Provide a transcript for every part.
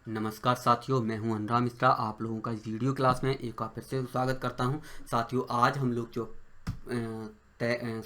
नमस्कार साथियों, मैं हूं अनुराग मिश्रा। आप लोगों का इस वीडियो क्लास में एक बार फिर से स्वागत करता हूं। साथियों, आज हम लोग जो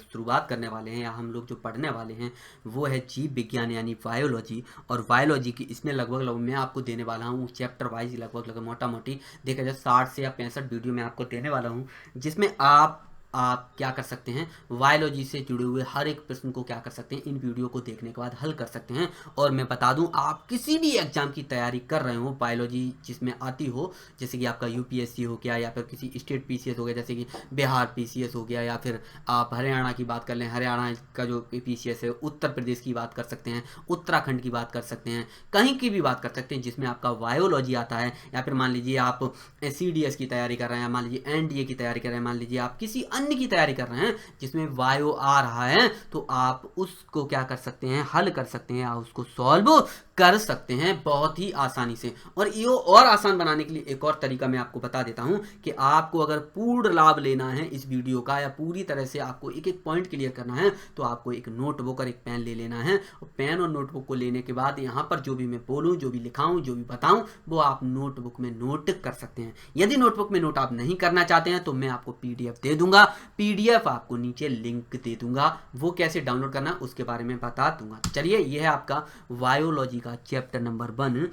शुरुआत करने वाले हैं या हम लोग जो पढ़ने वाले हैं वो है जीव विज्ञान यानी बायोलॉजी। और बायोलॉजी की इसमें लगभग मैं आपको देने वाला हूँ चैप्टर वाइज, लगभग मोटा मोटी देखा जाए 60 से या 65 वीडियो मैं आपको देने वाला हूँ, जिसमें आप क्या कर सकते हैं, बायोलॉजी से जुड़े हुए हर एक प्रश्न को क्या कर सकते हैं, इन वीडियो को देखने के बाद हल कर सकते हैं। और मैं बता दूं, आप किसी भी एग्जाम की तैयारी कर रहे हो, बायोलॉजी जिसमें आती हो, जैसे कि आपका यूपीएससी हो गया या फिर किसी स्टेट पीसीएस हो गया, जैसे कि बिहार पीसीएस हो गया, या फिर आप हरियाणा की बात कर लें, हरियाणा का जो पीसीएस है, उत्तर प्रदेश की बात कर सकते हैं, उत्तराखंड की बात कर सकते हैं, कहीं की भी बात कर सकते हैं जिसमें आपका बायोलॉजी आता है। या फिर मान लीजिए आप सीडीएस की तैयारी कर रहे हैं, मान लीजिए एनडीए की तैयारी कर रहे हैं, मान लीजिए आप किसी अन्य की तैयारी कर रहे हैं जिसमें बायो आ रहा है, तो आप उसको क्या कर सकते हैं, हल कर सकते हैं, आप उसको सॉल्व कर सकते हैं बहुत ही आसानी से। और ये और आसान बनाने के लिए एक और तरीका मैं आपको बता देता हूं कि आपको अगर पूर्ण लाभ लेना है इस वीडियो का, या पूरी तरह से आपको एक एक पॉइंट क्लियर करना है, तो आपको एक नोटबुक और एक पेन ले लेना है। और पेन और नोटबुक को लेने के बाद यहाँ पर जो भी मैं बोलूँ, जो भी लिखाऊं, जो भी बताऊं, वो आप नोटबुक में नोट कर सकते हैं। यदि नोटबुक में नोट आप नहीं करना चाहते हैं तो मैं आपको पीडीएफ दे दूंगा, पीडीएफ आपको नीचे लिंक दे दूंगा, वो कैसे डाउनलोड करना उसके बारे में बता दूंगा। चलिए, यह है आपका बायोलॉजी का चैप्टर नंबर 1,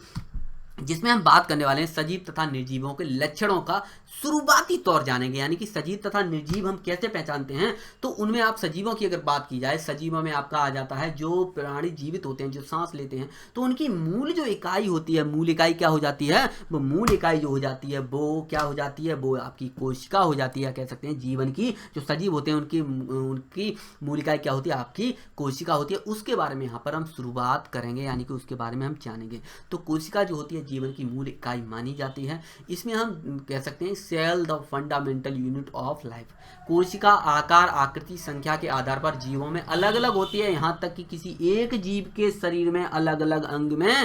जिसमें हम बात करने वाले हैं सजीव तथा निर्जीवों के लक्षणों का शुरुआती तौर जानेंगे। यानी कि सजीव तथा निर्जीव हम कैसे पहचानते हैं, तो उनमें आप सजीवों की अगर बात की जाए, सजीवों में आपका आ जाता है जो प्राणी जीवित होते हैं, जो सांस लेते हैं, तो उनकी मूल जो इकाई होती है, मूल इकाई क्या हो जाती है, वो मूल इकाई जो हो जाती है वो क्या हो जाती है, वो आपकी कोशिका हो जाती है। कह सकते हैं जीवन की जो सजीव होते हैं उनकी उनकी मूल इकाई क्या होती है, आपकी कोशिका होती है। उसके बारे में यहाँ पर हम शुरुआत करेंगे, यानी कि उसके बारे में हम जानेंगे। तो कोशिका जो होती है जीवन की मूल इकाई मानी जाती है। इसमें हम कह सकते हैं cell the fundamental unit of life. कोशिका आकार, आकृति, संख्या के आधार पर जीवों में अलग अलग होती है। यहाँ तक कि किसी एक जीव के शरीर में अलग अलग अंग में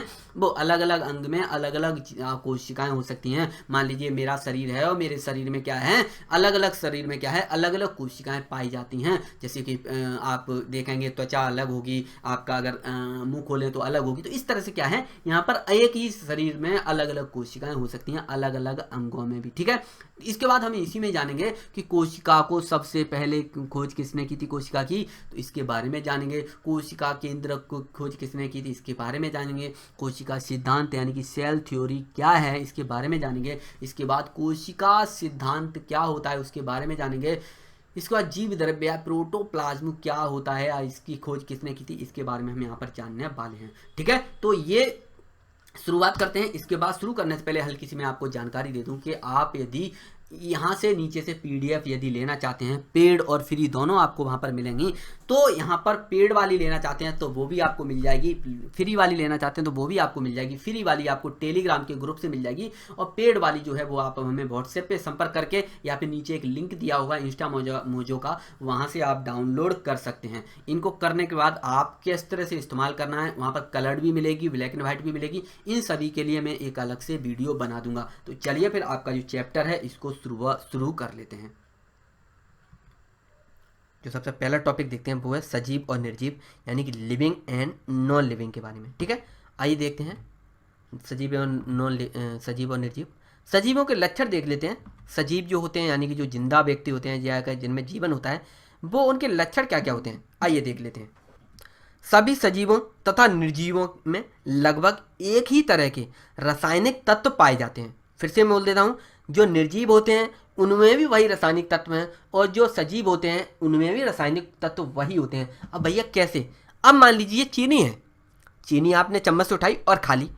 अलग अलग कोशिकाएं हो सकती हैं। मान लीजिए मेरा शरीर है और मेरे शरीर में क्या है, अलग अलग शरीर में क्या है, अलग अलग कोशिकाएं पाई जाती हैं। जैसे कि आप देखेंगे त्वचा अलग होगी, आपका अगर मुंह खोलें तो अलग होगी। तो इस तरह से क्या है, यहाँ पर एक ही शरीर में अलग अलग कोशिकाएं हो सकती हैं, अलग अलग अंगों में भी। ठीक है, इसके बाद हम इसी में जानेंगे कि कोशिका को सबसे पहले खोज किसने की थी, कोशिका की, तो इसके बारे में जानेंगे। कोशिका केंद्र को खोज किसने की थी, इसके बारे में जानेंगे। कोशिका सिद्धांत यानी कि सेल थ्योरी क्या है, इसके बारे में जानेंगे। इसके बाद कोशिका सिद्धांत क्या होता है, उसके बारे में जानेंगे। इसके बाद जीव द्रव्य या प्रोटोप्लाज्म क्या होता है या इसकी खोज किसने की थी, इसके बारे में हम यहाँ पर जानने वाले हैं। ठीक है, तो ये शुरुआत करते हैं। इसके बाद शुरू करने से पहले हल्की सी मैं आपको जानकारी दे दूं कि आप यदि यहाँ से नीचे से पीडीएफ यदि लेना चाहते हैं, पेड और फ्री दोनों आपको वहाँ पर मिलेंगी। तो यहाँ पर पेड वाली लेना चाहते हैं तो वो भी आपको मिल जाएगी, फ्री वाली लेना चाहते हैं तो वो भी आपको मिल जाएगी। फ्री वाली आपको टेलीग्राम के ग्रुप से मिल जाएगी, और पेड वाली जो है वो आप हमें व्हाट्सएप पे संपर्क करके, या फिर नीचे एक लिंक दिया होगा इंस्टा मोजो का, वहाँ से आप डाउनलोड कर सकते हैं। इनको करने के बाद आप किस तरह से इस्तेमाल करना है, वहाँ पर कलर भी मिलेगी, ब्लैक एंड व्हाइट भी मिलेगी। इन सभी के लिए मैं एक अलग से वीडियो बना दूंगा। तो चलिए फिर आपका जो चैप्टर है इसको शुरू कर लेते हैं। जो सबसे पहला टॉपिक देखते हैं वो है सजीव और निर्जीव, यानी कि लिविंग एंड नॉन लिविंग के बारे में। ठीक है, आइए देखते हैं सजीव और सजीव और निर्जीव। सजीवों के लक्षण देख लेते हैं। सजीव जो होते हैं यानी कि जो जिंदा व्यक्ति होते हैं या जिनमें जीवन होता है, वो उनके लक्षण क्या क्या होते हैं, आइए देख लेते हैं। सभी सजीवों तथा निर्जीवों में लगभग एक ही तरह के रासायनिक तत्व पाए जाते हैं। फिर से मैं बोल देता हूँ, जो निर्जीव होते हैं उनमें भी वही रासायनिक तत्व हैं, और जो सजीव होते हैं उनमें भी रासायनिक तत्व वही होते हैं। अब भैया कैसे, अब मान लीजिए चीनी है, चीनी आपने चम्मच से उठाई और खा ली,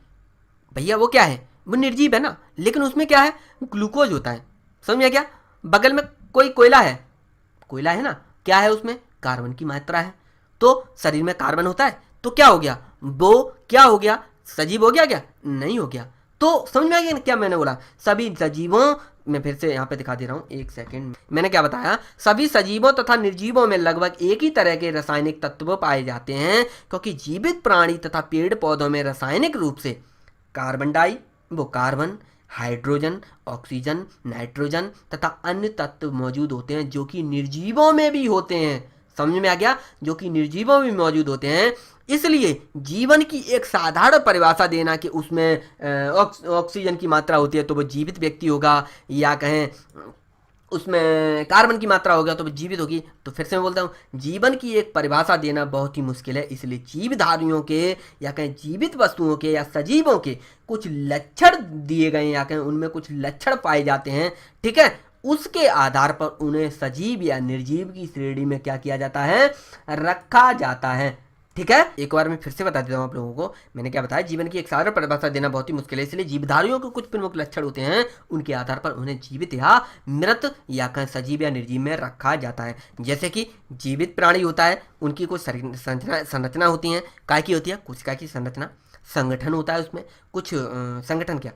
भैया वो क्या है, वो निर्जीव है ना, लेकिन उसमें क्या है, ग्लूकोज होता है। समझ में क्या, बगल में कोई कोयला है, कोयला है ना, क्या है उसमें, कार्बन की मात्रा है। तो शरीर में कार्बन होता है, तो क्या हो गया, वो क्या हो गया, सजीव हो गया क्या, नहीं हो गया। तो समझ में आ गया क्या मैंने बोला, सभी सजीवों मैं फिर से यहाँ पे दिखा दे रहा हूँ, एक सेकंड, मैंने क्या बताया, सभी सजीवों तथा निर्जीवों में लगभग एक ही तरह के रासायनिक तत्व पाए जाते हैं, क्योंकि जीवित प्राणी तथा पेड़ पौधों में रासायनिक रूप से कार्बन, हाइड्रोजन, ऑक्सीजन, नाइट्रोजन तथा अन्य तत्व मौजूद होते हैं, जो कि निर्जीवों में भी होते हैं। समझ में आ गया, जो कि निर्जीवों में मौजूद होते हैं। इसलिए जीवन की एक साधारण परिभाषा देना कि उसमें ऑक्सीजन की मात्रा होती है तो वो जीवित व्यक्ति होगा, या कहें उसमें कार्बन की मात्रा हो गया तो वो जीवित होगी। तो फिर से मैं बोलता हूँ, जीवन की एक परिभाषा देना बहुत ही मुश्किल है। इसलिए जीवधारियों के या कहें जीवित वस्तुओं के या सजीवों के कुछ लक्षण दिए गए या कहें उनमें कुछ लक्षण पाए जाते हैं, ठीक है। उसके आधार पर उन्हें सजीव या निर्जीव की श्रेणी में क्या किया जाता है, रखा जाता है, ठीक है। एक बार मैं फिर से बता देता हूँ आप लोगों को, मैंने क्या बताया, जीवन की एक साधारण परिभाषा देना बहुत ही मुश्किल है। इसलिए जीवधारियों के कुछ प्रमुख लक्षण होते हैं, उनके आधार पर उन्हें जीवित या मृत या कहें सजीव या निर्जीव में रखा जाता है। जैसे कि जीवित प्राणी होता है, उनकी कुछ संरचना होती है, काय की होती है, कोशिका की संरचना, संगठन होता है उसमें कुछ संगठन क्या,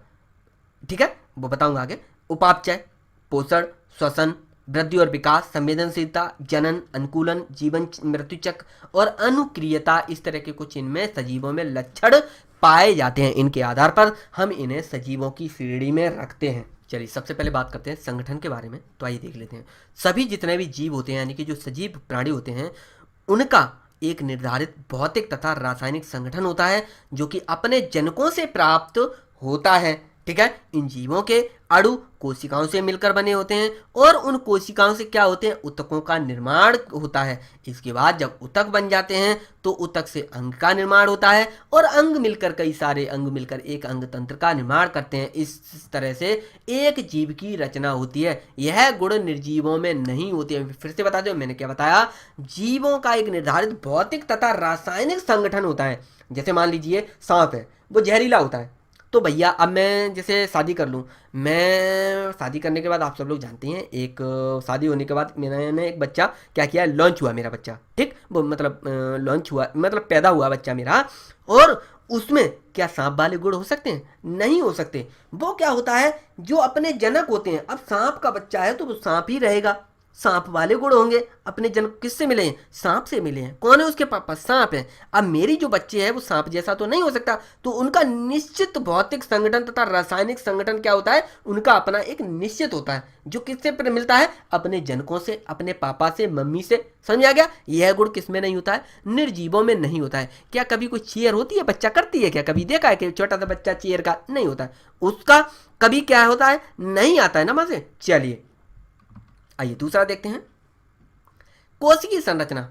ठीक है, वो बताऊंगा आगे। उपापचय, पोषण, श्वसन, वृद्धि और विकास, संवेदनशीलता, जनन, अनुकूलन, जीवन मृत्यु चक्र और अनुक्रियता, इस तरह के कुछ इनमें सजीवों में लक्षण पाए जाते हैं। इनके आधार पर हम इन्हें सजीवों की श्रेणी में रखते हैं। चलिए सबसे पहले बात करते हैं संगठन के बारे में। तो आइए देख लेते हैं। सभी जितने भी जीव होते हैं यानी कि जो सजीव प्राणी होते हैं, उनका एक निर्धारित भौतिक तथा रासायनिक संगठन होता है जो कि अपने जनकों से प्राप्त होता है, ठीक है। इन जीवों के अणु कोशिकाओं से मिलकर बने होते हैं और उन कोशिकाओं से क्या होते हैं, ऊतकों का निर्माण होता है। इसके बाद जब ऊतक बन जाते हैं तो ऊतक से अंग का निर्माण होता है और अंग मिलकर कई सारे अंग मिलकर एक अंग तंत्र का निर्माण करते हैं। इस तरह से एक जीव की रचना होती है। यह गुण निर्जीवों में नहीं होती है। फिर से बता दो, मैंने क्या बताया, जीवों का एक निर्धारित भौतिक तथा रासायनिक संगठन होता है। जैसे मान लीजिए सांप है, वो जहरीला होता है, तो भैया अब मैं जैसे शादी कर लूँ, मैं शादी करने के बाद आप सब लोग जानते हैं, एक शादी होने के बाद मैंने एक बच्चा क्या किया, लॉन्च हुआ मेरा बच्चा, ठीक, वो मतलब लॉन्च हुआ मतलब पैदा हुआ बच्चा मेरा, और उसमें क्या सांप वाले गुण हो सकते हैं? नहीं हो सकते। वो क्या होता है, जो अपने जनक होते हैं, अब सांप का बच्चा है तो वो सांप ही रहेगा, सांप वाले गुण होंगे। अपने जन्म किससे मिले हैं, सांप से मिले हैं। कौन है उसके पापा, सांप है। अब मेरी जो बच्चे है वो सांप जैसा तो नहीं हो सकता, तो उनका निश्चित भौतिक संगठन तथा रासायनिक संगठन क्या होता है, उनका अपना एक निश्चित होता है, जो किससे मिलता है, अपने जनकों से, अपने पापा से, मम्मी से। समझ आ गया। यह गुण किसमें नहीं होता है, निर्जीवों में नहीं होता है। क्या कभी कोई चेयर होती है, बच्चा करती है क्या, कभी देखा है कि छोटा सा बच्चा चेयर का नहीं होता है, उसका कभी क्या होता है, नहीं आता है ना मजे। चलिए आइए दूसरा देखते हैं, कोशिकीय संरचना,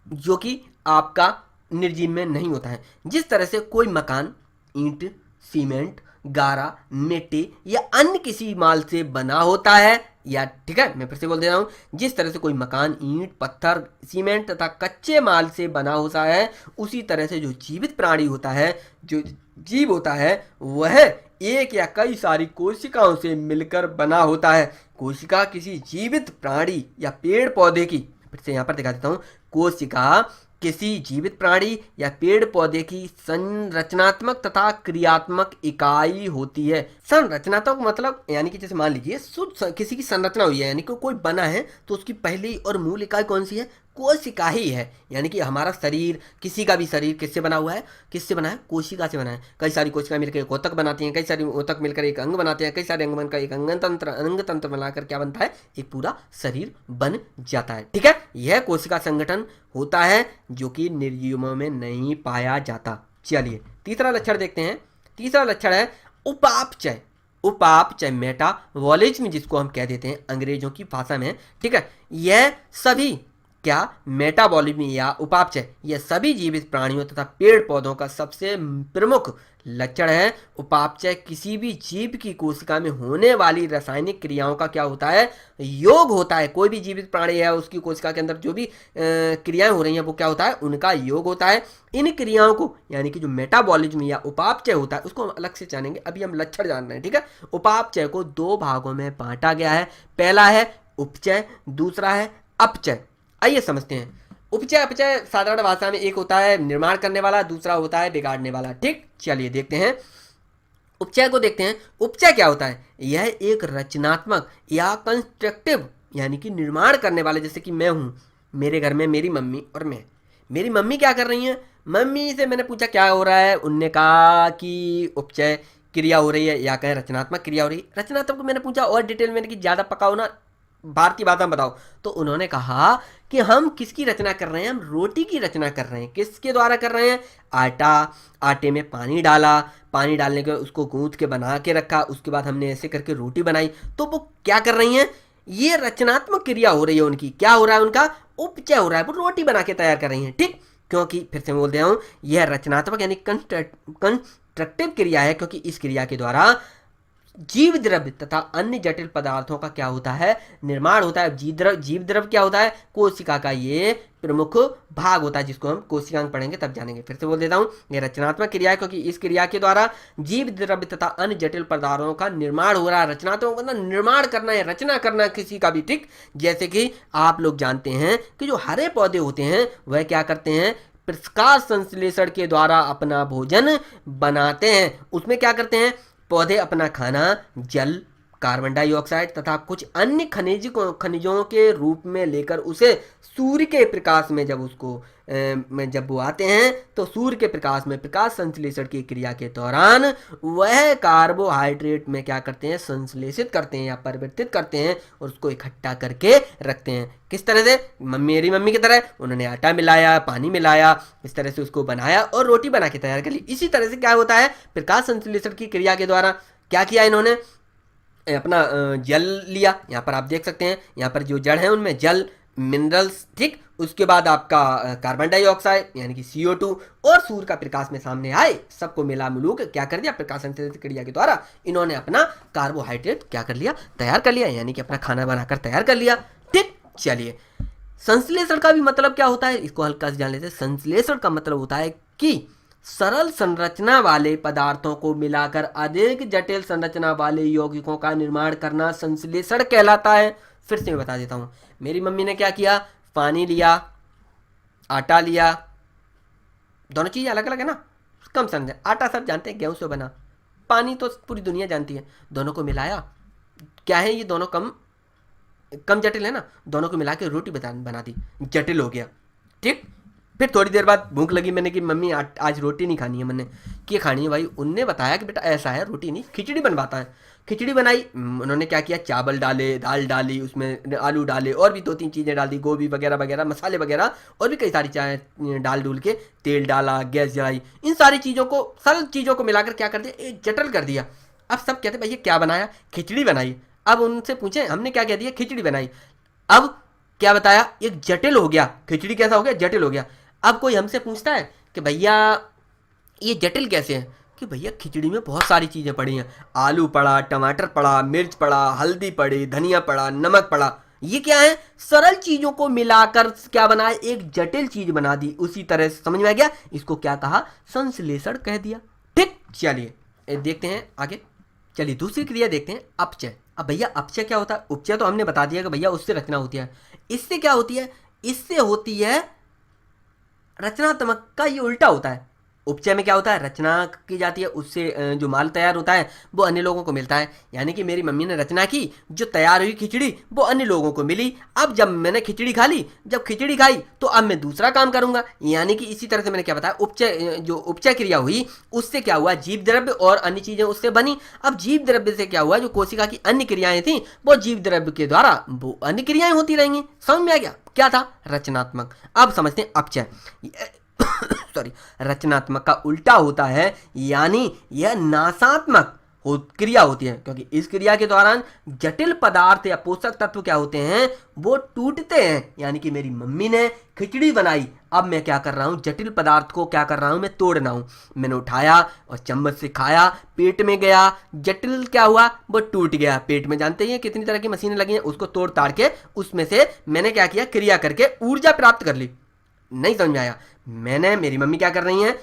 जो कि आपका निर्जीव में नहीं होता है। जिस तरह से कोई मकान ईंट, सीमेंट, गारा, मिट्टी या अन्य किसी माल से बना होता है, या ठीक है मैं फिर से बोल दे रहा हूं, जिस तरह से कोई मकान ईंट, पत्थर, सीमेंट तथा कच्चे माल से बना होता है, उसी तरह से जो जीवित प्राणी होता है, जो जीव होता है, वह एक या कई सारी कोशिकाओं से मिलकर बना होता है। कोशिका किसी जीवित प्राणी या पेड़ पौधे की, फिर से यहाँ पर दिखा देता हूँ, कोशिका किसी जीवित प्राणी या पेड़ पौधे की संरचनात्मक तथा क्रियात्मक इकाई होती है। संरचनात्मक मतलब यानी कि जैसे मान लीजिए किसी की संरचना हुई है, यानी कि कोई बना है, तो उसकी पहली और मूल इकाई कौन सी है, कोशिका ही है। यानी कि हमारा शरीर, किसी का भी शरीर किससे बना हुआ है, किससे बना है, कोशिका से बना है। कई सारी कोशिका मिलकर एक ऊतक बनाती हैं, कई सारी ऊतक मिलकर एक अंग बनाते हैं, कई सारे अंग बनकर एक अंग तंत्र बनाकर क्या बनता है, एक पूरा शरीर बन जाता है, ठीक है। यह कोशिका संगठन होता है जो कि निर्जीवों में नहीं पाया जाता। चलिए तीसरा लक्षण देखते हैं। तीसरा लक्षण है उपापचय। उपापचय मेटाबॉलिज्म जिसको हम कह देते हैं अंग्रेजों की भाषा में, ठीक है। यह सभी क्या मेटाबॉलिज्म या उपापचय, यह सभी जीवित प्राणियों तथा पेड़ पौधों का सबसे प्रमुख लक्षण है। उपापचय किसी भी जीव की कोशिका में होने वाली रासायनिक क्रियाओं का क्या होता है, योग होता है। कोई भी जीवित प्राणी है उसकी कोशिका के अंदर जो भी क्रियाएं हो रही हैं वो क्या होता है, उनका योग होता है। इन क्रियाओं को यानी कि जो मेटाबॉलिज्म या उपापचय होता है उसको हम अलग से जानेंगे, अभी हम लक्षण जान रहे हैं, ठीक है। उपापचय को दो भागों में बांटा गया है, पहला है उपचय, दूसरा है अपचय। आइए समझते हैं। उपचय अपचय साधारण भाषा में एक होता है निर्माण करने वाला, दूसरा होता है बिगाड़ने वाला, ठीक। चलिए देखते हैं, उपचय को देखते हैं। उपचय क्या होता है, यह एक रचनात्मक या कंस्ट्रक्टिव यानी कि निर्माण करने वाला, जैसे कि मैं हूं, मेरे घर में मेरी मम्मी और मैं, मेरी मम्मी क्या कर रही हैं, मम्मी से मैंने पूछा क्या हो रहा है, उनने कहा कि उपचय क्रिया हो रही है, या कहें रचनात्मक क्रिया हो रही है। रचनात्मक को मैंने पूछा और डिटेल में कि ज़्यादा पकाओ ना, भारतीय भाषा में बताओ। तो उन्होंने कहा कि हम किसकी रचना कर रहे हैं, हम रोटी की रचना कर रहे हैं। किसके द्वारा कर रहे हैं, आटा, आटे में पानी डाला, पानी डालने के बाद उसको गूंथ के बना के रखा, उसके बाद हमने ऐसे करके रोटी बनाई। तो वो क्या कर रही हैं, ये रचनात्मक क्रिया हो रही है उनकी। क्या हो रहा है, उनका उपचय हो रहा है, वो रोटी बना के तैयार कर रही हैं। ठीक, क्योंकि फिर से मैं बोल दिया हूँ, यह रचनात्मक यानी कंस्ट्रक्टिव क्रिया है, क्योंकि इस क्रिया के द्वारा जीव द्रव्य तथा अन्य जटिल पदार्थों का क्या होता है, निर्माण होता है। जीव द्रव्य क्या होता है, कोशिका का ये प्रमुख भाग होता है, जिसको हम कोशिकांग पढ़ेंगे तब जानेंगे। फिर से बोल देता हूँ, ये रचनात्मक क्रिया है, क्योंकि इस क्रिया के द्वारा जीव द्रव्य तथा अन्य जटिल पदार्थों का निर्माण हो रहा है। रचनात्मक मतलब निर्माण करना है, रचना करना किसी का भी। ठीक, जैसे कि आप लोग जानते हैं कि जो हरे पौधे होते हैं वह क्या करते हैं, प्रकाश संश्लेषण के द्वारा अपना भोजन बनाते हैं। उसमें क्या करते हैं, पौधे अपना खाना जल, कार्बन डाइऑक्साइड तथा कुछ अन्य खनिजों के रूप में लेकर उसे सूर्य के प्रकाश में जब वो आते हैं तो सूर्य के प्रकाश में प्रकाश संश्लेषण की क्रिया के दौरान वह कार्बोहाइड्रेट में क्या करते हैं, संश्लेषित करते हैं या परिवर्तित करते हैं और उसको इकट्ठा करके रखते हैं। किस तरह से, मेरी मम्मी की तरह उन्होंने आटा मिलाया, पानी मिलाया, इस तरह से उसको बनाया और रोटी बना के तैयार कर ली। इसी तरह से क्या होता है, प्रकाश संश्लेषण की क्रिया के द्वारा क्या किया इन्होंने, अपना जल लिया। यहाँ पर आप देख सकते हैं, यहाँ पर जो जड़ है उनमें जल, मिनरल्स, ठीक, उसके बाद आपका कार्बन डाइऑक्साइड यानी कि CO2 और सूर्य का प्रकाश में सामने आए, सबको मिला मिलू के क्या कर दिया, प्रकाश संश्लेषण क्रिया के द्वारा इन्होंने अपना कार्बोहाइड्रेट क्या कर लिया, तैयार कर लिया, यानी कि अपना खाना बनाकर तैयार कर लिया। ठीक, चलिए संश्लेषण का भी मतलब क्या होता है, इसको हल्का से जान लेते हैं। संश्लेषण का मतलब होता है कि सरल संरचना वाले पदार्थों को मिलाकर अधिक जटिल संरचना वाले यौगिकों का निर्माण करना संश्लेषण कहलाता है। फिर से मैं बता देता हूँ, मेरी मम्मी ने क्या किया, पानी लिया, आटा लिया, दोनों चीज़ अलग अलग है ना, कम समझे। आटा सब जानते हैं गेहूं से बना, पानी तो पूरी दुनिया जानती है। दोनों को मिलाया, क्या है ये दोनों कम जटिल है ना, दोनों को मिला के रोटी बना दी, जटिल हो गया। ठीक, फिर थोड़ी देर बाद भूख लगी, मैंने कि मम्मी आज रोटी नहीं खानी है, मैंने कि खानी है भाई। उनने बताया कि बेटा ऐसा है, रोटी नहीं खिचड़ी बनवाता है। खिचड़ी बनाई, उन्होंने क्या किया, चावल डाले, दाल डाली, उसमें आलू डाले और भी 2-3 चीज़ें डाल दी, गोभी वगैरह वगैरह, मसाले वगैरह और भी कई सारी डाल डूल के, तेल डाला, गैस जलाई, इन सारी चीज़ों को, सरल चीज़ों को मिलाकर क्या कर दिया, एक जटिल कर दिया। अब सब कहते भैया क्या बनाया, खिचड़ी बनाई। अब उनसे पूछे, हमने क्या कह दिया, खिचड़ी बनाई। अब क्या बताया, एक जटिल हो गया, खिचड़ी कैसा हो गया, जटिल हो गया। अब कोई हमसे पूछता है कि भैया ये जटिल कैसे है, कि भैया खिचड़ी में बहुत सारी चीज़ें पड़ी हैं, आलू पड़ा, टमाटर पड़ा, मिर्च पड़ा, हल्दी पड़ी, धनिया पड़ा, नमक पड़ा, ये क्या है, सरल चीज़ों को मिलाकर क्या बनाया, एक जटिल चीज़ बना दी। उसी तरह से समझ में आ गया, इसको क्या कहा, संश्लेषण कह दिया। ठीक, चलिए देखते हैं आगे। चलिए दूसरी क्रिया देखते हैं, अपचय। अब भैया अपचय क्या होता है, उपचय तो हमने बता दिया कि भैया उससे रचना होती है। इससे क्या होती है, इससे होती है रचनात्मक का ये उल्टा होता है। उपचय में क्या होता है, रचना की जाती है, उससे जो माल तैयार होता है वो अन्य लोगों को मिलता है। यानी कि मेरी मम्मी ने रचना की, जो तैयार हुई खिचड़ी वो अन्य लोगों को मिली। अब जब मैंने खिचड़ी खा ली, जब खिचड़ी खाई तो अब मैं दूसरा काम करूंगा। यानी कि इसी तरह से मैंने क्या बताया, उपचय, जो उपचय क्रिया हुई उससे क्या हुआ, जीव द्रव्य और अन्य चीजें उससे बनी। अब जीव द्रव्य से क्या हुआ, जो कोशिका की अन्य क्रियाएं थी वो जीव द्रव्य के द्वारा वो अन्य क्रियाएं होती रहेंगी। समझ में आ गया, क्या था, रचनात्मक। अब समझते हैं अपचय। सॉरी, रचनात्मक का उल्टा होता है, यानी यह नाशात्मक क्रिया होती है, क्योंकि इस क्रिया के दौरान जटिल पदार्थ या पोषक तत्व क्या होते हैं, वो टूटते हैं। यानी कि मेरी मम्मी ने खिचड़ी बनाई, अब मैं क्या कर रहा हूँ, जटिल पदार्थ को क्या कर रहा हूँ, मैं तोड़ रहा हूँ। मैंने उठाया और चम्मच से खाया, पेट में गया, जटिल क्या हुआ, वो टूट गया। पेट में जानते ही कितनी तरह की मशीनें लगी हैं, उसको तोड़ ताड़ के उसमें से मैंने क्या किया, क्रिया करके ऊर्जा प्राप्त कर ली। नहीं समझ में आया, मेरी मम्मी क्या कर रही हैं,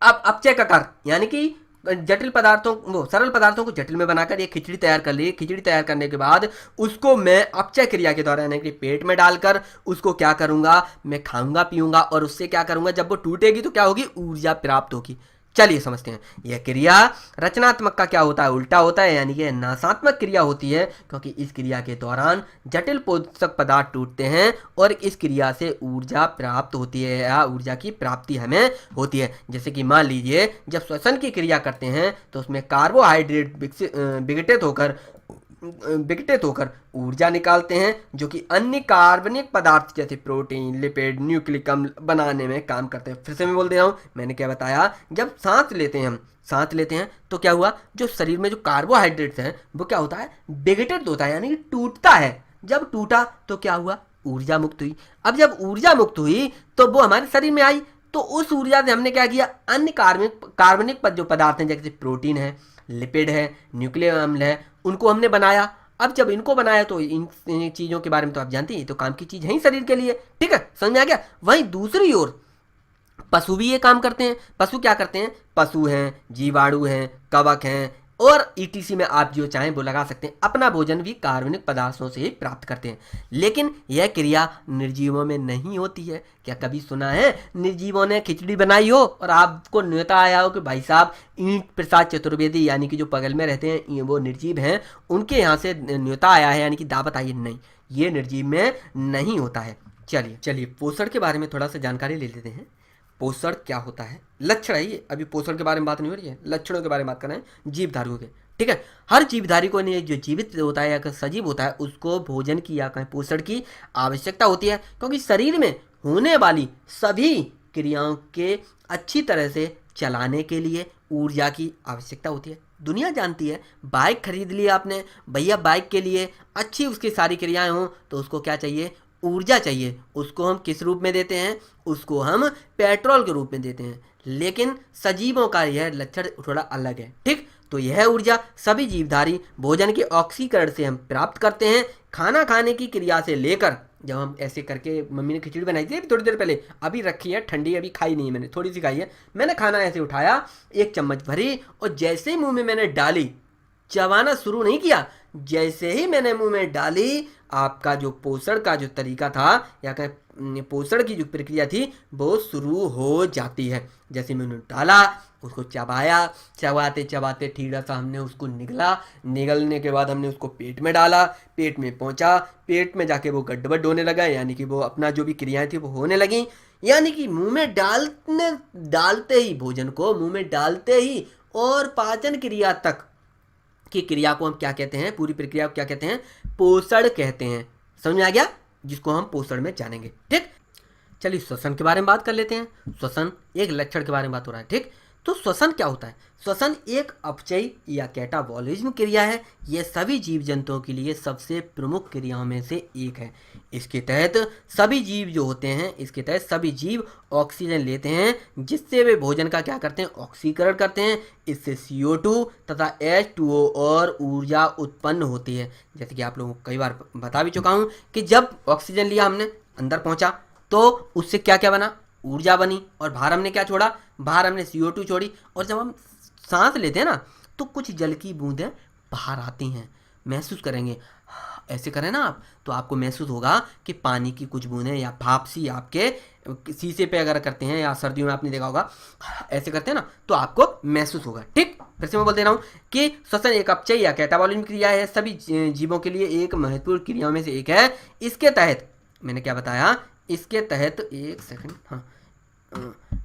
अब अपचय का कार्य, यानी कि जटिल पदार्थों, वो सरल पदार्थों को जटिल में बनाकर ये खिचड़ी तैयार कर ली। खिचड़ी तैयार करने के बाद उसको मैं अपचय क्रिया के द्वारा यानी कि पेट में डालकर उसको क्या करूंगा, मैं खाऊंगा पीऊंगा और उससे क्या करूंगा, जब वो टूटेगी तो क्या होगी, ऊर्जा प्राप्त होगी। चलिए समझते हैं, यह क्रिया रचनात्मक का क्या होता है, उल्टा होता है, यानी कि नाशात्मक क्रिया होती है, क्योंकि इस क्रिया के दौरान जटिल पोषक पदार्थ टूटते हैं और इस क्रिया से ऊर्जा प्राप्त होती है या ऊर्जा की प्राप्ति हमें होती है। जैसे कि मान लीजिए जब श्वसन की क्रिया करते हैं तो उसमें कार्बोहाइड्रेट विघटित होकर विघटित होकर ऊर्जा निकालते हैं जो कि अन्य कार्बनिक पदार्थ जैसे प्रोटीन, लिपिड, न्यूक्लिक अम्ल बनाने में काम करते हैं। फिर से मैं बोल दे रहा हूँ, मैंने क्या बताया, जब सांस लेते हैं तो क्या हुआ, जो शरीर में जो कार्बोहाइड्रेट्स हैं वो क्या होता है, विघटित होता है, यानी कि टूटता है। जब टूटा तो क्या हुआ, ऊर्जा मुक्त हुई। अब जब ऊर्जा मुक्त हुई तो वो हमारे शरीर में आई, तो उस ऊर्जा से हमने क्या किया, अन्य कार्बनिक जो पदार्थ हैं जैसे प्रोटीन है, लिपिड है, न्यूक्लिक अम्ल है, उनको हमने बनाया। अब जब इनको बनाया तो इन चीज़ों के बारे में तो आप जानते हैं, तो काम की चीज़ है ही शरीर के लिए, ठीक है, समझ में आ गया। वहीं दूसरी ओर पशु भी ये काम करते हैं। पशु क्या करते हैं, पशु हैं, जीवाणु हैं, कवक हैं और ईटीसी में आप जो चाहें वो लगा सकते हैं। अपना भोजन भी कार्बनिक पदार्थों से ही प्राप्त करते हैं, लेकिन यह क्रिया निर्जीवों में नहीं होती है। क्या कभी सुना है निर्जीवों ने खिचड़ी बनाई हो और आपको न्योता आया हो कि भाई साहब ईंट प्रसाद चतुर्वेदी यानी कि जो बगल में रहते हैं वो निर्जीव हैं, उनके यहाँ से न्योता आया है यानी कि दावत आई है? नहीं, ये निर्जीव में नहीं होता है। चलिए पोषण के बारे में थोड़ा सा जानकारी ले लेते हैं। पोषण क्या होता है, लक्षण है ये, अभी पोषण के बारे में बात नहीं हो रही है, लक्षणों के बारे में बात कर रहे हैं जीवधारियों के, ठीक है। हर जीवधारी को जो जीवित होता है या सजीव होता है उसको भोजन की या कहीं पोषण की आवश्यकता होती है, क्योंकि शरीर में होने वाली सभी क्रियाओं के अच्छी तरह से चलाने के लिए ऊर्जा की आवश्यकता होती है। दुनिया जानती है, बाइक खरीद लिया आपने, भैया बाइक के लिए अच्छी उसकी सारी क्रियाएं हों तो उसको क्या चाहिए, ऊर्जा चाहिए। उसको हम किस रूप में देते हैं, उसको हम पेट्रोल के रूप में देते हैं। लेकिन सजीवों का यह लक्षण थोड़ा अलग है, ठीक। तो यह ऊर्जा सभी जीवधारी भोजन के ऑक्सीकरण से हम प्राप्त करते हैं। खाना खाने की क्रिया से लेकर, जब हम ऐसे करके, मम्मी ने खिचड़ी बनाई थी थोड़ी देर पहले, अभी रखी है ठंडी, अभी खाई नहीं है मैंने, थोड़ी सी खाई है। मैंने खाना ऐसे उठाया, एक चम्मच भरी और जैसे ही मुंह में मैंने डाली, चबाना शुरू नहीं किया, जैसे ही मैंने मुंह में डाली, आपका जो पोषण का जो तरीका था या कहें पोषण की जो प्रक्रिया थी वो शुरू हो जाती है। जैसे मैंने डाला, उसको चबाया, चबाते चबाते थोड़ा सा हमने उसको निगलने के बाद हमने उसको पेट में डाला, पेट में पहुंचा, पेट में जाके वो गड्ढबड्ढ होने लगा, यानी कि वो अपना जो भी क्रियाएं थी वो होने लगी। यानी कि मुंह में डालते ही, भोजन को मुंह में डालते ही और पाचन क्रिया तक की क्रिया को हम क्या कहते हैं, पूरी प्रक्रिया को क्या कहते हैं, पोषण कहते हैं। समझ में आ गया, जिसको हम पोषण में जानेंगे, ठीक। चलिए श्वसन के बारे में बात कर लेते हैं। श्वसन एक लक्षण के बारे में बात हो रहा है, ठीक। तो श्वसन क्या होता है, श्वसन एक अपचयी या कैटाबॉलिज्म क्रिया है। यह सभी जीव जंतुओं के लिए सबसे प्रमुख क्रियाओं में से एक है। इसके तहत सभी जीव जो होते हैं, इसके तहत सभी जीव ऑक्सीजन लेते हैं, जिससे वे भोजन का क्या करते हैं, ऑक्सीकरण करते हैं। इससे CO2 तथा H2O और ऊर्जा उत्पन्न होती है। जैसे कि आप लोगों को कई बार बता भी चुका हूँ कि जब ऑक्सीजन लिया हमने, अंदर पहुँचा तो उससे क्या क्या बना, ऊर्जा बनी, और बाहर हमने क्या छोड़ा, बाहर हमने CO2 छोड़ी। और जब हम सांस लेते हैं ना तो कुछ जल की बूंदें बाहर आती हैं, महसूस करेंगे, ऐसे करें ना आप तो आपको महसूस होगा कि पानी की कुछ बूंदें या भाप सी आपके शीशे पे अगर करते हैं, या सर्दियों में आपने देखा होगा ऐसे करते हैं ना, तो आपको महसूस होगा, ठीक। फिर से मैं बोल दे रहा हूँ कि श्वसन एक अपचयी या कैटाबॉलिज्म क्रिया है, सभी जीवों के लिए एक महत्वपूर्ण क्रियाओं में से एक है। इसके तहत मैंने क्या बताया, इसके तहत एक सेकंड, हाँ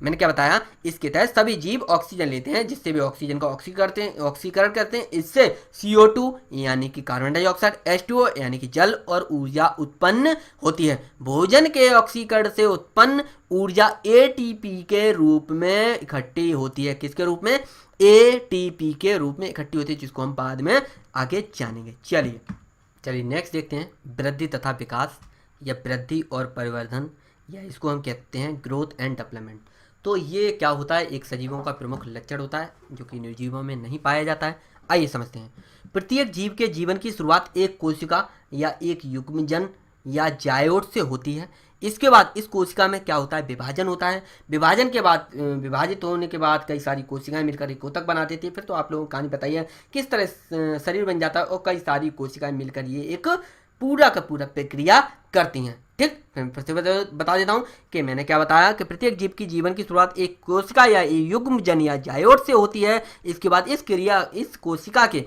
मैंने क्या बताया, इसके तहत सभी जीव ऑक्सीजन लेते हैं, जिससे वे ऑक्सीजन का ऑक्सीकरण करते हैं। इससे CO2 यानी कि कार्बन डाइऑक्साइड, H2O यानी कि जल और ऊर्जा उत्पन्न होती है। भोजन के ऑक्सीकरण से उत्पन्न ऊर्जा ATP के रूप में इकट्ठी होती है। किसके रूप में, ATP के रूप में इकट्ठी होती है, जिसको हम बाद में आगे जानेंगे। चलिए नेक्स्ट देखते हैं, वृद्धि तथा विकास या वृद्धि और परिवर्धन, या इसको हम कहते हैं ग्रोथ एंड डेवलपमेंट। तो ये क्या होता है, एक सजीवों का प्रमुख लक्षण होता है जो कि निर्जीवों में नहीं पाया जाता है। आइए समझते हैं। प्रत्येक जीव के जीवन की शुरुआत एक कोशिका या एक युग्मजन या जायोट से होती है। इसके बाद इस कोशिका में क्या होता है, विभाजन होता है। विभाजन के बाद, विभाजित होने के बाद कई सारी कोशिकाएं मिलकर एक ऊतक बना देती है। फिर तो आप लोगों को कहानी बताइए किस तरह शरीर बन जाता है, और कई सारी कोशिकाएं मिलकर ये एक पूरा का पूरा प्रक्रिया करती हैं, ठीक। फिर से बता देता हूँ कि मैंने क्या बताया कि प्रत्येक जीव की जीवन की शुरुआत एक कोशिका या युग्मजन या जायोट से होती है। इसके बाद इस कोशिका के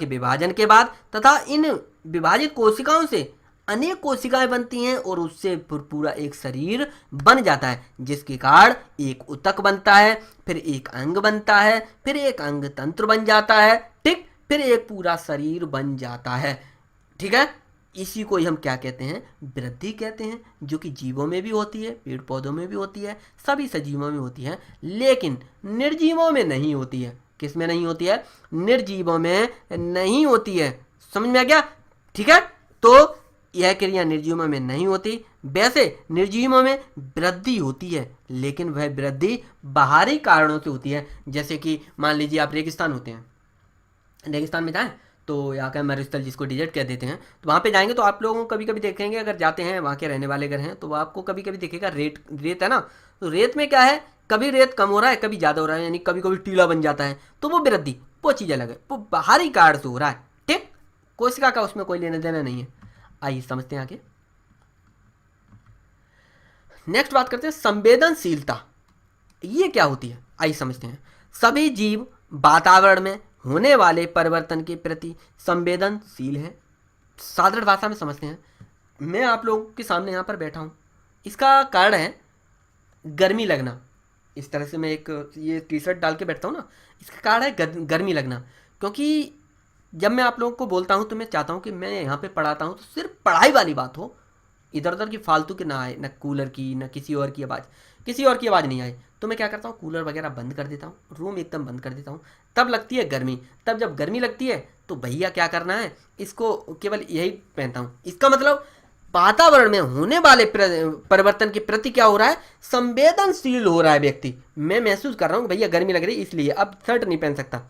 विभाजन के बाद तथा इन विभाजित कोशिकाओं से अनेक कोशिकाएं बनती हैं और उससे पूरा एक शरीर बन जाता है, जिसके कारण एक ऊतक बनता है, फिर एक अंग बनता है, फिर एक अंग तंत्र बन जाता है, ठीक। फिर एक पूरा शरीर बन जाता है। ठीक है, इसी को ही हम क्या कहते हैं, वृद्धि कहते हैं, जो कि जीवों में भी होती है, पेड़ पौधों में भी होती है, सभी सजीवों में होती है, लेकिन निर्जीवों में नहीं होती है। किस में नहीं होती है, निर्जीवों में नहीं होती है। समझ में आ गया? ठीक है, तो यह क्रिया निर्जीवों में नहीं होती। वैसे निर्जीवों में वृद्धि होती है, लेकिन वह वृद्धि बाहरी कारणों से होती है। जैसे कि मान लीजिए आप रेगिस्तान होते हैं, रेगिस्तान में जाएं तो यहाँ का मरुस्थल जिसको डिजर्ट कह देते हैं, तो वहाँ पे जाएंगे तो आप लोगों को कभी कभी देखेंगे, अगर जाते हैं वहाँ के रहने वाले अगर हैं तो वो आपको कभी कभी दिखेगा रेत रेत है ना, तो रेत में क्या है, कभी रेत कम हो रहा है, कभी ज़्यादा हो रहा है, यानी कभी कभी टीला बन जाता है, तो वो वृद्धि, वो चीज़ अलग है, वो बाहरी कारण से हो रहा है। ठीक, कोशिका का उसमें कोई लेना देना नहीं है। आइए समझते हैं आगे। नेक्स्ट बात करते हैं संवेदनशीलता, ये क्या होती है, आइए समझते हैं। सभी जीव वातावरण में होने वाले परिवर्तन के प्रति संवेदनशील हैं। साधारण भाषा में समझते हैं। मैं आप लोगों के सामने यहाँ पर बैठा हूँ, इसका कारण है गर्मी लगना। इस तरह से मैं एक ये टी शर्ट डाल के बैठता हूँ ना, इसका कारण है गर्मी लगना। क्योंकि जब मैं आप लोगों को बोलता हूँ तो मैं चाहता हूँ कि मैं यहाँ पे पढ़ाता हूँ तो सिर्फ पढ़ाई वाली बात हो, इधर उधर की फालतू की ना आए, न कूलर की, न किसी और की आवाज़, किसी और की आवाज़ नहीं आए। तो मैं क्या करता हूँ, कूलर वगैरह बंद कर देता हूँ, रूम एकदम बंद कर देता हूँ। तब लगती है गर्मी, तब जब गर्मी लगती है तो भैया क्या करना है, इसको केवल यही पहनता हूँ। इसका मतलब वातावरण में होने वाले परिवर्तन के प्रति क्या हो रहा है, संवेदनशील हो रहा है व्यक्ति। मैं महसूस कर रहा हूँ भैया गर्मी लग रही है, इसलिए अब शर्ट नहीं पहन सकता।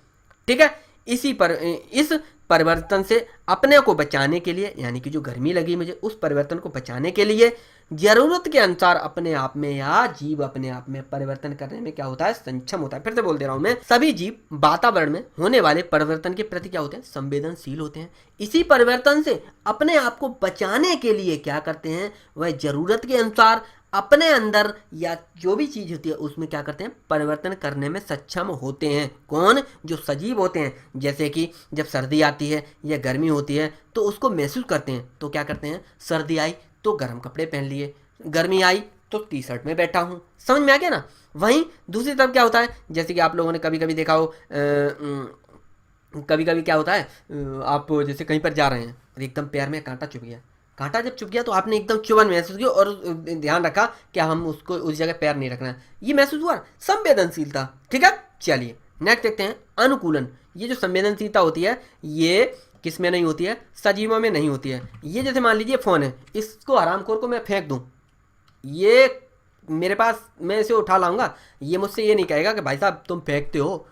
ठीक है, इस परिवर्तन से अपने को बचाने के लिए, यानी कि जो गर्मी लगी मुझे, उस परिवर्तन को बचाने के लिए जरूरत के अनुसार अपने आप में या जीव अपने आप में परिवर्तन करने में क्या होता है, सक्षम होता है। फिर से बोल दे रहा हूं मैं, सभी जीव वातावरण में होने वाले परिवर्तन के प्रति क्या होते हैं, संवेदनशील होते हैं। इसी परिवर्तन से अपने आप को बचाने के लिए क्या करते हैं, वह जरूरत के अनुसार अपने अंदर या जो भी चीज होती है उसमें क्या करते हैं, परिवर्तन करने में सक्षम होते हैं। कौन, जो सजीव होते हैं। जैसे कि जब सर्दी आती है या गर्मी होती है तो उसको महसूस करते हैं, तो क्या करते हैं, सर्दी आई तो गर्म कपड़े पहन लिए, गर्मी आई तो टी शर्ट में बैठा हूँ। समझ में आ गया ना? वहीं दूसरी तरफ क्या होता है, जैसे कि आप लोगों ने कभी कभी देखा हो, कभी कभी क्या होता है, आप जैसे कहीं पर जा रहे हैं और एकदम पैर में कांटा चुभ गया। कांटा जब चुभ गया तो आपने एकदम चुभन महसूस की और ध्यान रखा कि हम उसको उस जगह पैर नहीं रखना है, ये महसूस हुआ, संवेदनशीलता। ठीक है, चलिए नेक्स्ट देखते हैं, अनुकूलन। ये जो संवेदनशीलता होती है ये किस में नहीं होती है, सजीवों में नहीं होती है। ये जैसे मान लीजिए फ़ोन है, इसको हरामखोर को मैं फेंक दूँ, ये मेरे पास, मैं इसे उठा लाऊंगा, ये मुझसे ये नहीं कहेगा कि भाई साहब तुम फेंकते हो,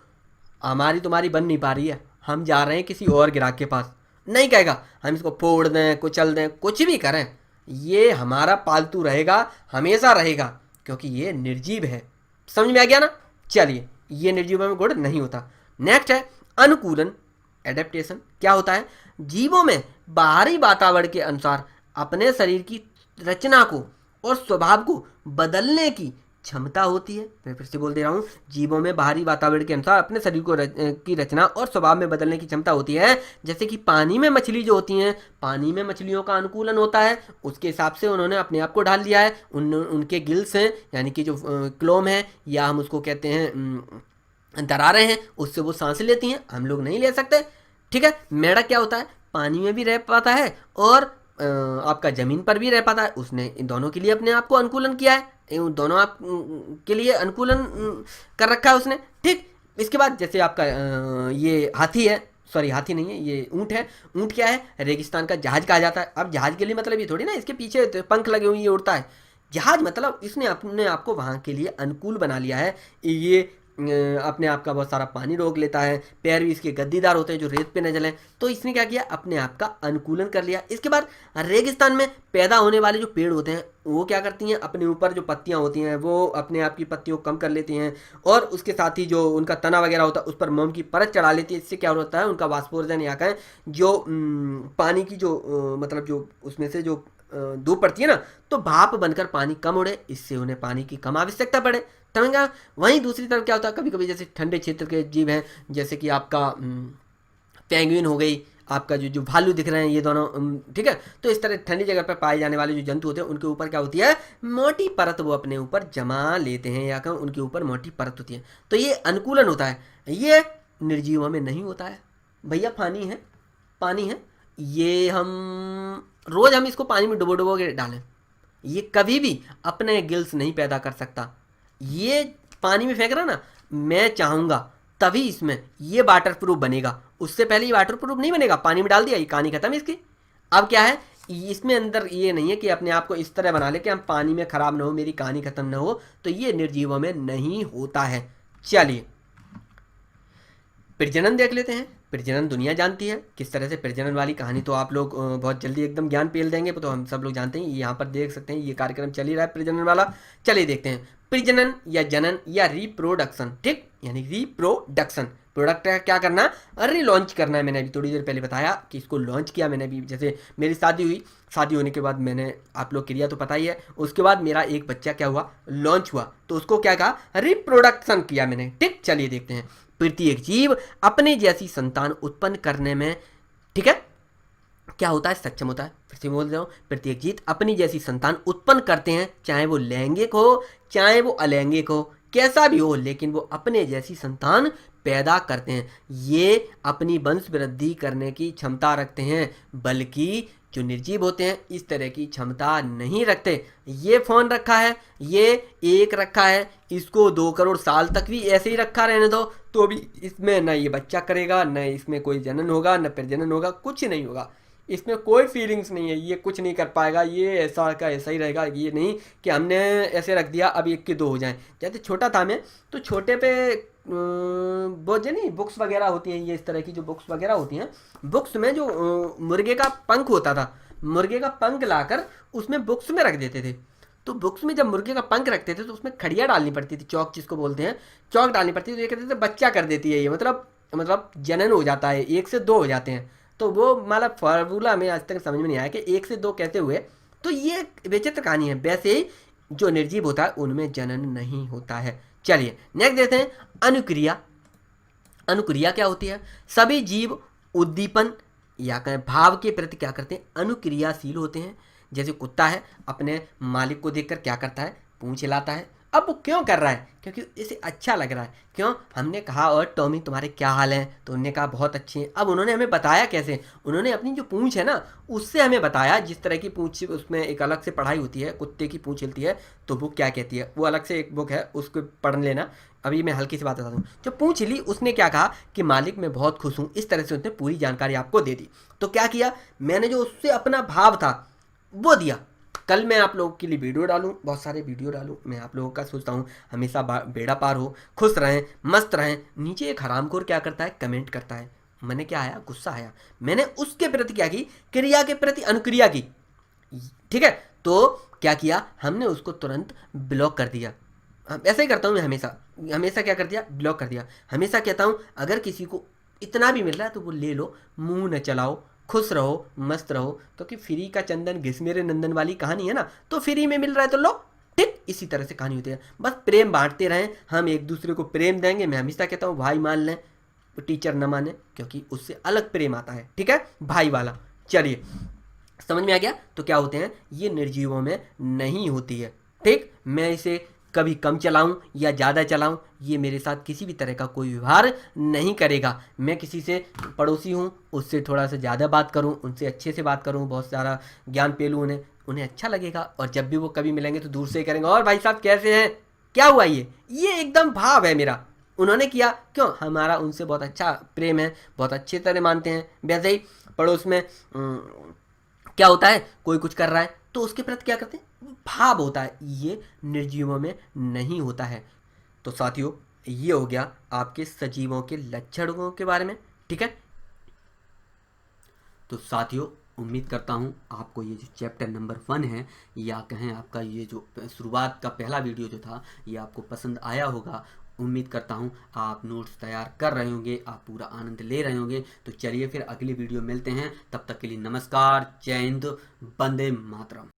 हमारी तुम्हारी बन नहीं पा रही है, हम जा रहे हैं किसी और ग्राहक के पास, नहीं कहेगा। हम इसको फोड़ दें, कुचल दें, कुछ भी करें, ये हमारा पालतू रहेगा, हमेशा रहेगा, क्योंकि ये निर्जीव है। समझ में आ गया ना? चलिए, ये निर्जीवों में गुण नहीं होता। नेक्स्ट है अनुकूलन, एडेप्टेशन। क्या होता है, जीवों में बाहरी वातावरण के अनुसार अपने शरीर की रचना को और स्वभाव को बदलने की क्षमता होती है। मैं फिर से बोल दे रहा हूँ, जीवों में बाहरी वातावरण के अनुसार अपने शरीर को की रचना और स्वभाव में बदलने की क्षमता होती है। जैसे कि पानी में मछली जो होती हैं, पानी में मछलियों का अनुकूलन होता है, उसके हिसाब से उन्होंने अपने आप को ढाल लिया है। उनके गिल्स हैं, यानी कि जो क्लोम है, या हम उसको कहते हैं दरारें हैं, उससे वो सांस लेती हैं, हम लोग नहीं ले सकते। ठीक है, मेढक क्या होता है, पानी में भी रह पाता है और आपका ज़मीन पर भी रह पाता है। उसने इन दोनों के लिए अपने आप को अनुकूलन किया है, इन दोनों आप के लिए अनुकूलन कर रखा है उसने। ठीक, इसके बाद जैसे आपका ये हाथी है, सॉरी हाथी नहीं है, ये ऊँट है। ऊँट क्या है, रेगिस्तान का जहाज कहा जाता है। अब जहाज के लिए मतलब ये थोड़ी ना इसके पीछे पंख लगे हुए ये उड़ता है। जहाज मतलब इसने अपने आप को वहाँ के लिए अनुकूल बना लिया है। ये अपने आप का बहुत सारा पानी रोक लेता है, पैर भी इसके गद्दीदार होते हैं जो रेत पे न जलें, तो इसने क्या किया, अपने आप का अनुकूलन कर लिया। इसके बाद रेगिस्तान में पैदा होने वाले जो पेड़ होते हैं वो क्या करती हैं, अपने ऊपर जो पत्तियां होती हैं वो अपने आप की पत्तियों को कम कर लेती हैं और उसके साथ ही जो उनका तना वगैरह होता है उस पर मोम की परत चढ़ा लेती है। इससे क्या होता है, उनका वाष्पोर्जन या कहें जो पानी की जो मतलब जो उसमें से जो धूप पड़ती है ना, तो भाप बनकर पानी कम उड़े, इससे उन्हें पानी की कम आवश्यकता पड़े। समझा? वहीं दूसरी तरफ क्या होता है, कभी कभी जैसे ठंडे क्षेत्र के जीव हैं, जैसे कि आपका पेंगुइन हो गई, आपका जो भालू दिख रहे हैं, ये दोनों ठीक है। तो इस तरह ठंडी जगह पर पाए जाने वाले जो जंतु होते हैं उनके ऊपर क्या होती है, मोटी परत वो अपने ऊपर जमा लेते हैं, या उनके ऊपर मोटी परत होती है। तो ये अनुकूलन होता है, ये निर्जीवों में नहीं होता है। भैया पानी है, ये रोज हम इसको पानी में डुबो डुबो के डालें, ये कभी भी अपने गिल्स नहीं पैदा कर सकता। ये पानी में फेंक रहा ना, मैं चाहूँगा तभी इसमें ये वाटर प्रूफ बनेगा, उससे पहले ये वाटर प्रूफ नहीं बनेगा। पानी में डाल दिया, ये कहानी खत्म इसकी। अब क्या है, इसमें अंदर ये नहीं है कि अपने आप को इस तरह बना ले कि हम पानी में खराब ना हो, मेरी कहानी खत्म ना हो, तो ये निर्जीवों में नहीं होता है। चलिए प्रजनन देख लेते हैं। प्रजनन दुनिया जानती है किस तरह से प्रजनन वाली कहानी, तो आप लोग बहुत जल्दी एकदम ज्ञान पेल देंगे, तो हम सब लोग जानते हैं। यहाँ पर देख सकते हैं ये कार्यक्रम चल ही रहा है प्रजनन वाला। चलिए देखते हैं प्रजनन या जनन या रिप्रोडक्शन, ठीक, यानी रिप्रोडक्शन। प्रोडक्ट का क्या करना, रिलॉन्च करना है। मैंने अभी थोड़ी देर पहले बताया कि इसको लॉन्च किया मैंने अभी, जैसे मेरी शादी हुई, शादी होने के बाद मैंने, आप लोग क्रिया तो पता ही है, उसके बाद मेरा एक बच्चा क्या हुआ, लॉन्च हुआ, तो उसको क्या कहा, रिप्रोडक्शन किया मैंने, ठीक। चलिए देखते हैं प्रत्येक जीव अपने जैसी संतान उत्पन्न करने में, ठीक है, क्या होता है, सक्षम होता है। फिर से बोल रहा हूँ, प्रत्येक जीव अपनी जैसी संतान उत्पन्न करते हैं, चाहे वो लैंगिक हो चाहे वो अलैंगिक हो, कैसा भी हो, लेकिन वो अपने जैसी संतान पैदा करते हैं। ये अपनी वंश वृद्धि करने की क्षमता रखते हैं, बल्कि जो निर्जीव होते हैं इस तरह की क्षमता नहीं रखते। ये फोन रखा है, ये एक रखा है, इसको 2 करोड़ साल तक भी ऐसे ही रखा रहने दो, तो भी इसमें न ये बच्चा करेगा, न इसमें कोई जनन होगा, न प्रजनन होगा, कुछ नहीं होगा। इसमें कोई फीलिंग्स नहीं है, ये कुछ नहीं कर पाएगा, ये ऐसा का ऐसा ही रहेगा। ये नहीं कि हमने ऐसे रख दिया अब 1 के 2 हो जाएं। जैसे छोटा था मैं, तो छोटे पे वो जो नहीं बुक्स वगैरह होती हैं, ये इस तरह की जो बुक्स वगैरह होती हैं, बुक्स में जो मुर्गे का पंख होता था, मुर्गे का पंख लाकर उसमें बुक्स में रख देते थे। तो बुक्स में जब मुर्गे का पंख रखते थे तो उसमें खड़िया डालनी पड़ती थी, चौक जिसको बोलते हैं, चौक डालनी पड़ती थी। तो ये कहते थे बच्चा कर देती है ये, मतलब जनन हो जाता है, 1 से 2 हो जाते हैं। तो वो मतलब फार्मूला में आज तक समझ में नहीं आया कि 1 से 2 कैसे हुए। तो ये विचित्र कहानी है। वैसे ही जो निर्जीव होता है उनमें जनन नहीं होता है। चलिए नेक्स्ट देखते हैं अनुक्रिया। अनुक्रिया क्या होती है, सभी जीव उद्दीपन या कहें भाव के प्रति क्या करते हैं, अनुक्रियाशील होते हैं। जैसे कुत्ता है, अपने मालिक को देखकर क्या करता है, पूंछ हिलाता है। अब वो क्यों कर रहा है, क्योंकि इसे अच्छा लग रहा है। क्यों, हमने कहा और टॉमी तुम्हारे क्या हाल हैं, तो उन्होंने कहा बहुत अच्छे हैं। अब उन्होंने हमें बताया कैसे, उन्होंने अपनी जो पूंछ है ना उससे हमें बताया, जिस तरह की पूंछ, उसमें एक अलग से पढ़ाई होती है, कुत्ते की पूंछ हिलती है तो वो क्या कहती है, वो अलग से एक बुक है, उसको पढ़ लेना। अभी मैं हल्की सी बात बता दूँ, जो पूंछ हिली उसने क्या कहा कि मालिक मैं बहुत खुश हूँ, इस तरह से उसने पूरी जानकारी आपको दे दी। तो क्या किया मैंने, जो उससे अपना भाव था वो दिया। कल मैं आप लोगों के लिए वीडियो डालूं, बहुत सारे वीडियो डालूं। मैं आप लोगों का सोचता हूं हमेशा बेड़ा पार हो, खुश रहें, मस्त रहें। नीचे एक हरामखोर क्या करता है, कमेंट करता है। मैंने क्या आया, गुस्सा आया, मैंने उसके प्रति क्या की, क्रिया के प्रति अनुक्रिया की, ठीक है। तो क्या किया हमने, उसको तुरंत ब्लॉक कर दिया। ऐसा ही करता हूँ मैं हमेशा, हमेशा क्या कर दिया, ब्लॉक कर दिया। हमेशा कहता हूँ अगर किसी को इतना भी मिल रहा है तो वो ले लो, मुंह न चलाओ, खुश रहो, मस्त रहो, क्योंकि फ्री का चंदन घिस मेरे नंदन वाली कहानी है ना, तो फ्री में मिल रहा है तो लो, ठीक। इसी तरह से कहानी होती है, बस प्रेम बांटते रहें, हम एक दूसरे को प्रेम देंगे। मैं हमेशा कहता हूँ भाई मान लें, टीचर न माने, क्योंकि उससे अलग प्रेम आता है, ठीक है, भाई वाला। चलिए समझ में आ गया। तो क्या होते हैं, ये निर्जीवों में नहीं होती है, ठीक। मैं इसे कभी कम चलाऊं या ज़्यादा चलाऊं, ये मेरे साथ किसी भी तरह का कोई व्यवहार नहीं करेगा। मैं किसी से पड़ोसी हूं, उससे थोड़ा सा ज़्यादा बात करूं, उनसे अच्छे से बात करूं, बहुत सारा ज्ञान पेलूं, उन्हें अच्छा लगेगा। और जब भी वो कभी मिलेंगे तो दूर से ही करेंगे, और भाई साहब कैसे हैं, क्या हुआ, ये एकदम भाव है मेरा। उन्होंने किया, क्यों, हमारा उनसे बहुत अच्छा प्रेम है, बहुत अच्छे तरह मानते हैं। वैसे ही पड़ोस में क्या होता है, कोई कुछ कर रहा है तो उसके प्रति क्या करते हैं, भाव होता है। ये निर्जीवों में नहीं होता है। तो साथियों ये हो गया आपके सजीवों के लक्षणों के बारे में, ठीक है। तो साथियों उम्मीद करता हूँ आपको ये जो चैप्टर नंबर 1 है, या कहें आपका ये जो शुरुआत का पहला वीडियो जो था, ये आपको पसंद आया होगा। उम्मीद करता हूँ आप नोट्स तैयार कर रहे होंगे, आप पूरा आनंद ले रहे होंगे। तो चलिए फिर अगली वीडियो मिलते हैं, तब तक के लिए नमस्कार, जय हिंद, वंदे मातरम।